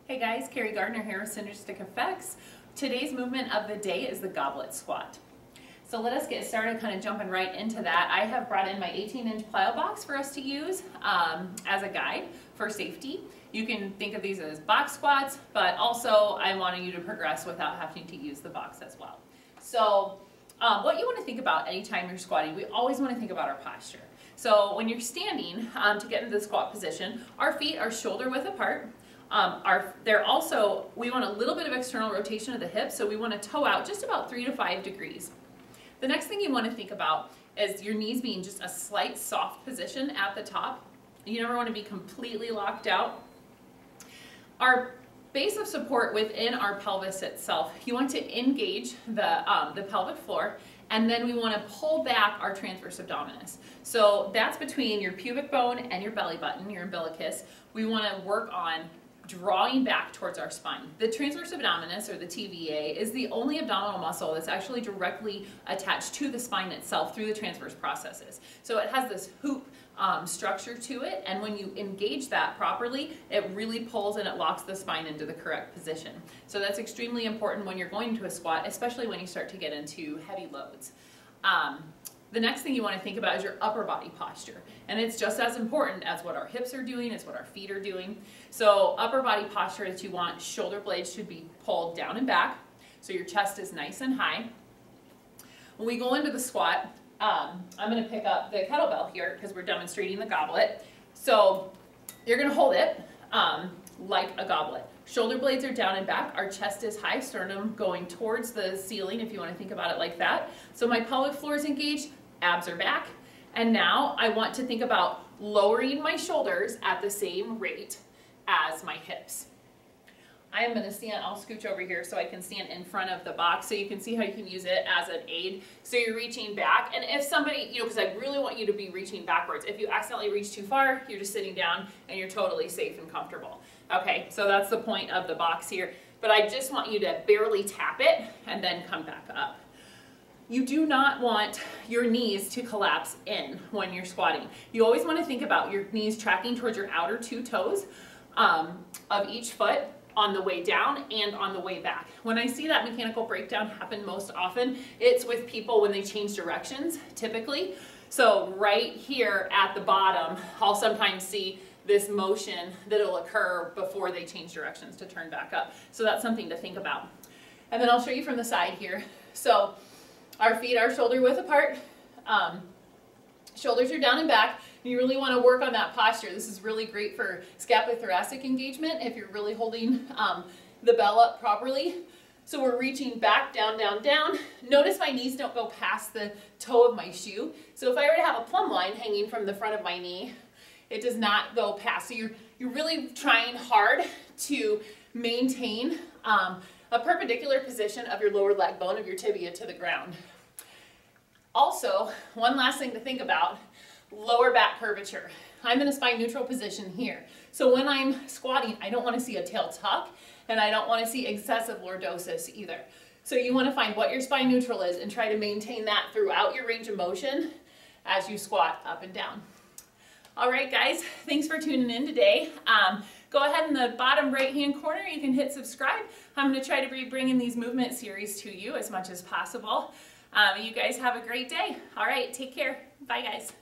Hey guys, Carrie Gardner here with Synergistic Effects. Today's movement of the day is the goblet squat. So let us get started kind of jumping right into that. I have brought in my 18-inch plyo box for us to use as a guide for safety. You can think of these as box squats, but also I wanted you to progress without having to use the box as well. So what you want to think about anytime you're squatting, we always want to think about our posture. So when you're standing to get into the squat position, our feet are shoulder width apart. We want a little bit of external rotation of the hips, so we want to toe out just about 3 to 5 degrees. The next thing you want to think about is your knees being just a slight soft position at the top. You never want to be completely locked out. Our base of support within our pelvis itself, you want to engage the pelvic floor, and then we want to pull back our transverse abdominis. So that's between your pubic bone and your belly button, your umbilicus. We want to work on drawing back towards our spine. The transverse abdominis, or the TVA, is the only abdominal muscle that's actually directly attached to the spine itself through the transverse processes. So it has this hoop structure to it, and when you engage that properly, it really pulls and it locks the spine into the correct position. So that's extremely important when you're going to a squat, especially when you start to get into heavy loads. The next thing you want to think about is your upper body posture. And it's just as important as what our hips are doing, as what our feet are doing. So upper body posture is you want shoulder blades should be pulled down and back, so your chest is nice and high. When we go into the squat, I'm going to pick up the kettlebell here because we're demonstrating the goblet. So you're going to hold it like a goblet. Shoulder blades are down and back, our chest is high, sternum going towards the ceiling if you want to think about it like that. So my pelvic floor is engaged, abs are back, and now I want to think about lowering my shoulders at the same rate as my hips. I am going to stand, I'll scooch over here so I can stand in front of the box so you can see how you can use it as an aid. So you're reaching back, and if somebody, because I really want you to be reaching backwards. If you accidentally reach too far, you're just sitting down and you're totally safe and comfortable. Okay, so that's the point of the box here, but I just want you to barely tap it and then come back up. You do not want your knees to collapse in when you're squatting. You always want to think about your knees tracking towards your outer 2 toes of each foot on the way down and on the way back. When I see that mechanical breakdown happen most often, it's with people when they change directions, typically. So right here at the bottom, I'll sometimes see this motion that'll occur before they change directions to turn back up. So that's something to think about. And then I'll show you from the side here. So our feet are shoulder width apart. Shoulders are down and back. You really want to work on that posture. This is really great for scapulothoracic engagement if you're really holding the bell up properly. So we're reaching back, down, down, down. Notice my knees don't go past the toe of my shoe. So if I were to have a plumb line hanging from the front of my knee, it does not go past. So you're really trying hard to maintain a perpendicular position of your lower leg bone of your tibia to the ground. Also, one last thing to think about, lower back curvature. I'm in a spine neutral position here. So when I'm squatting, I don't want to see a tail tuck, and I don't want to see excessive lordosis either. So you want to find what your spine neutral is and try to maintain that throughout your range of motion as you squat up and down. All right, guys, thanks for tuning in today. Go ahead in the bottom right-hand corner, you can hit subscribe. I'm going to try to be bringing these movement series to you as much as possible. You guys have a great day. All right, take care. Bye, guys.